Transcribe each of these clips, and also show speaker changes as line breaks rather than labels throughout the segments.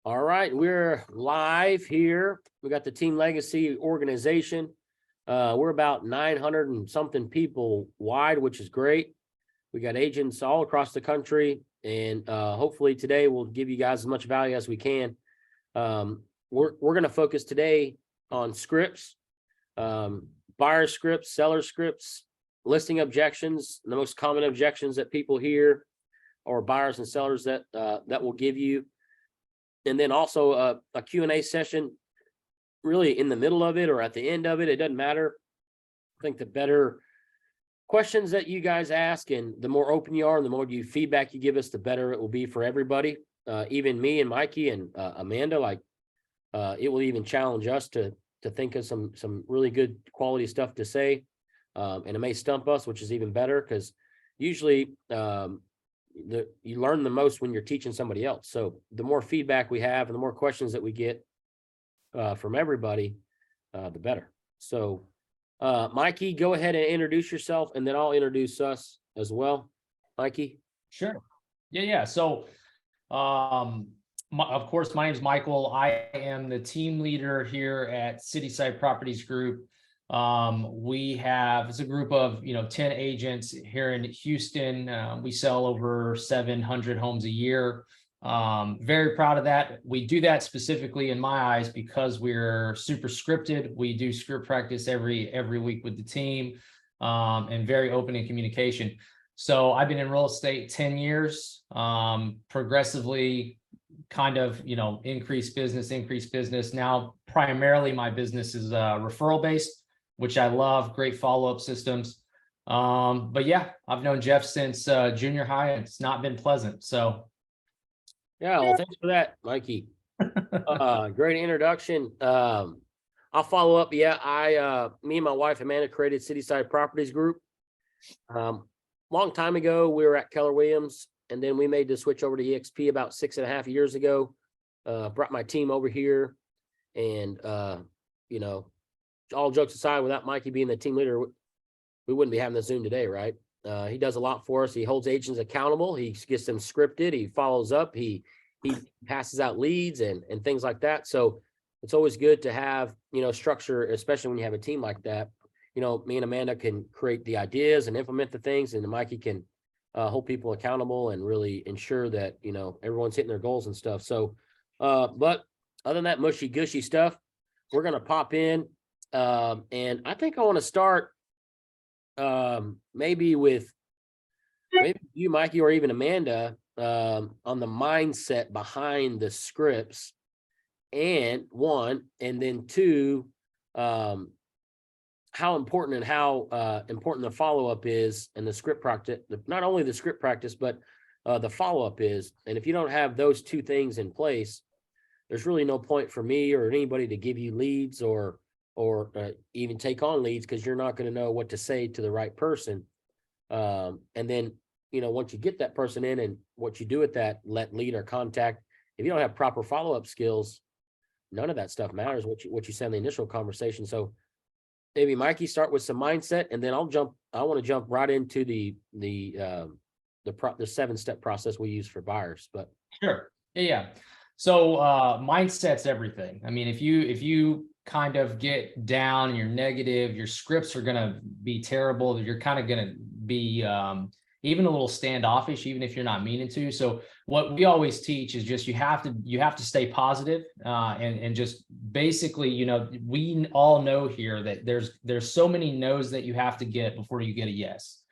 All right, we're live here. We got the Team Legacy organization. We're about 900 and something people wide, which is great. We got agents all across the country, and hopefully today we'll give you guys as much value as we can. We're going to focus today on scripts, buyer scripts, seller scripts, listing objections, the most common objections that people hear, or buyers and sellers that will give you. And then also a Q&A session, really in the middle of it or at the end of it, it doesn't matter. I think the better questions that you guys ask and the more open you are and the more feedback you give us, the better it will be for everybody. Even me and Mikey and Amanda, it will even challenge us to think of some really good quality stuff to say. And it may stump us, which is even better, because usually you learn the most when you're teaching somebody else. So the more feedback we have and the more questions that we get from everybody, the better. So Mikey, go ahead and introduce yourself, and then I'll introduce us as well. Mikey.
Sure. Yeah. So of course, my name is Michael. I am the team leader here at Cityside Properties Group. It's a group of 10 agents here in Houston. We sell over 700 homes a year. Very proud of that. We do that specifically in my eyes because we're super scripted. We do script practice every week with the team, and very open in communication. So I've been in real estate 10 years, progressively kind of, increase business. Now, primarily my business is referral based, which I love, great follow-up systems. But yeah, I've known Jeff since junior high, and it's not been pleasant. So
Yeah, well, thanks for that, Mikey. Great introduction. I'll follow up. Yeah, me and my wife Amanda created Cityside Properties Group. Long time ago, we were at Keller Williams, and then we made the switch over to EXP about 6.5 years ago. Brought my team over here, and all jokes aside, without Mikey being the team leader, we wouldn't be having the Zoom today, right? He does a lot for us. He holds agents accountable. He gets them scripted. He follows up. He passes out leads and things like that. So it's always good to have, structure, especially when you have a team like that. Me and Amanda can create the ideas and implement the things, and Mikey can hold people accountable and really ensure that, everyone's hitting their goals and stuff. So, but other than that mushy gushy stuff, we're going to pop in. And I think I want to start maybe with you, Mikey, or even Amanda, on the mindset behind the scripts, and then two, how important and how important the follow-up is, and the script practice, not only the script practice, but the follow-up is. And if you don't have those two things in place, there's really no point for me or anybody to give you leads or even take on leads, because you're not going to know what to say to the right person. And then, once you get that person in, and what you do with that lead or contact, if you don't have proper follow-up skills, none of that stuff matters, what you said in the initial conversation. So maybe Mikey, start with some mindset, and then I want to jump right into the 7-step process we use for buyers. But
sure. Yeah. So mindset's everything. I mean, if you kind of get down and you're negative, your scripts are going to be terrible. You're kind of going to be even a little standoffish, even if you're not meaning to. So what we always teach is just you have to stay positive, and just basically, we all know here that there's so many no's that you have to get before you get a yes.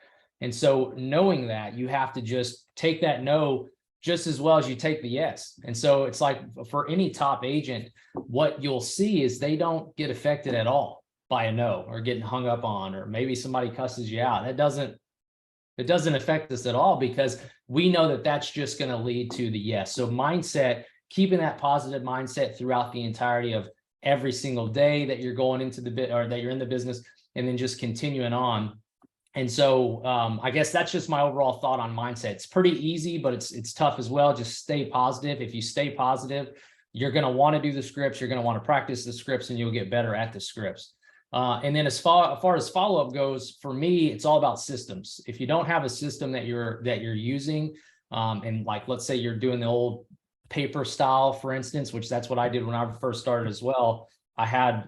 And so knowing that, you have to just take that no just as well as you take the yes. And so it's like, for any top agent, what you'll see is they don't get affected at all by a no, or getting hung up on, or maybe somebody cusses you out. It doesn't affect us at all, because we know that that's just going to lead to the yes. So mindset, keeping that positive mindset throughout the entirety of every single day that you're going into that you're in the business, and then just continuing on. And so I guess that's just my overall thought on mindset. It's pretty easy, but it's tough as well. Just stay positive. If you stay positive, you're going to want to do the scripts. You're going to want to practice the scripts, and you'll get better at the scripts. And then as far as follow-up goes, for me, it's all about systems. If you don't have a system that you're using, and like, let's say you're doing the old paper style, for instance, which that's what I did when I first started as well. I had,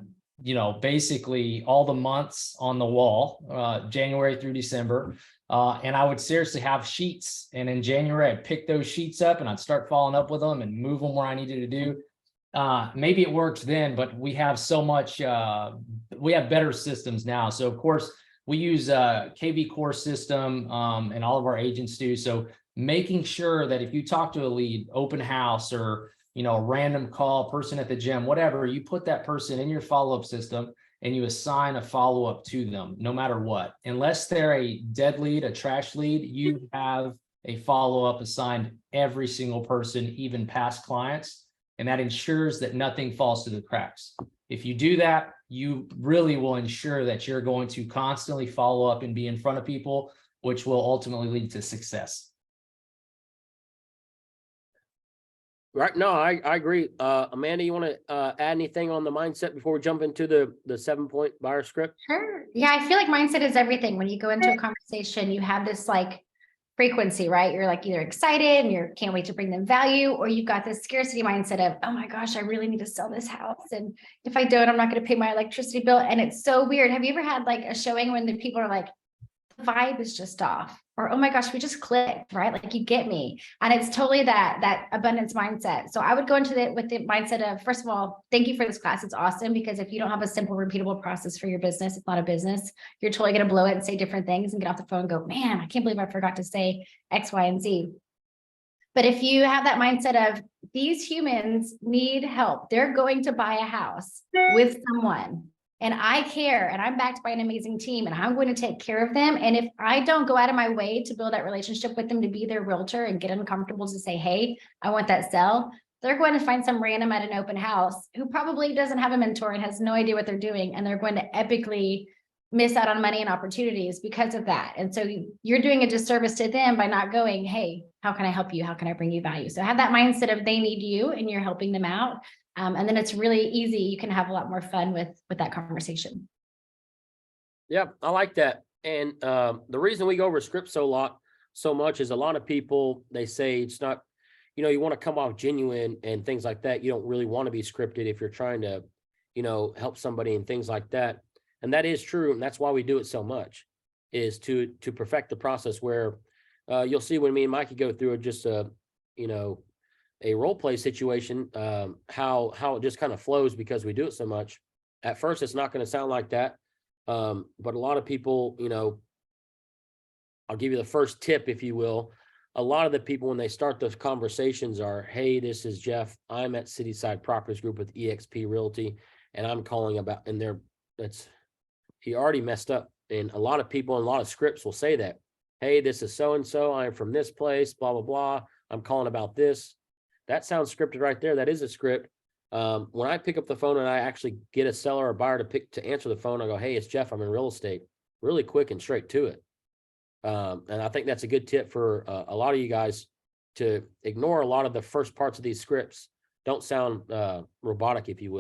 basically all the months on the wall, January through December. And I would seriously have sheets. And in January, I'd pick those sheets up and I'd start following up with them and move them where I needed to do. Maybe it worked then, but we have so much, we have better systems now. So of course we use a KV core system, and all of our agents do. So making sure that if you talk to a lead, open house, or, a random call, person at the gym, whatever, you put that person in your follow-up system and you assign a follow-up to them, no matter what. Unless they're a dead lead, a trash lead, you have a follow-up assigned every single person, even past clients. And that ensures that nothing falls through the cracks. If you do that, you really will ensure that you're going to constantly follow up and be in front of people, which will ultimately lead to success.
Right. No, I agree. Amanda, you want to add anything on the mindset before we jump into the 7-point buyer script?
Sure. Yeah, I feel like mindset is everything. When you go into a conversation, you have this like frequency, right? You're like either excited and you can't wait to bring them value, or you've got this scarcity mindset of, oh my gosh, I really need to sell this house. And if I don't, I'm not going to pay my electricity bill. And it's so weird. Have you ever had like a showing when the people are like, the vibe is just off, or, oh my gosh, we just clicked, right? Like, you get me. And it's totally that abundance mindset. So I would go into it with the mindset of, first of all, thank you for this class. It's awesome, because if you don't have a simple, repeatable process for your business, it's not a business. You're totally going to blow it and say different things and get off the phone and go, man, I can't believe I forgot to say X, Y, and Z. But if you have that mindset of, these humans need help, they're going to buy a house with someone, and I care, and I'm backed by an amazing team, and I'm going to take care of them. And if I don't go out of my way to build that relationship with them, to be their realtor and get uncomfortable to say, hey, I want that sell, they're going to find some random at an open house who probably doesn't have a mentor and has no idea what they're doing. And they're going to epically miss out on money and opportunities because of that. And so you're doing a disservice to them by not going, hey, how can I help you? How can I bring you value? So have that mindset of, they need you and you're helping them out. And then it's really easy. You can have a lot more fun with that conversation.
Yeah, I like that. And the reason we go over scripts so much is a lot of people, they say it's not, you want to come off genuine and things like that. You don't really want to be scripted if you're trying to, help somebody and things like that. And that is true. And that's why we do it so much, is to perfect the process where you'll see when me and Mikey go through just a role play situation, how it just kind of flows because we do it so much. At first, it's not going to sound like that. But a lot of people, I'll give you the first tip, if you will. A lot of the people, when they start those conversations, are, hey, this is Jeff. I'm at Cityside Properties Group with eXp Realty, and I'm calling about, and he already messed up. And a lot of people in a lot of scripts will say that, hey, this is so-and-so, I'm from this place, blah, blah, blah. I'm calling about this. That sounds scripted right there. That is a script. When I pick up the phone and I actually get a seller or buyer to answer the phone, I go, hey, it's Jeff, I'm in real estate. Really quick and straight to it. And I think that's a good tip for a lot of you guys, to ignore a lot of the first parts of these scripts. Don't sound robotic, if you will.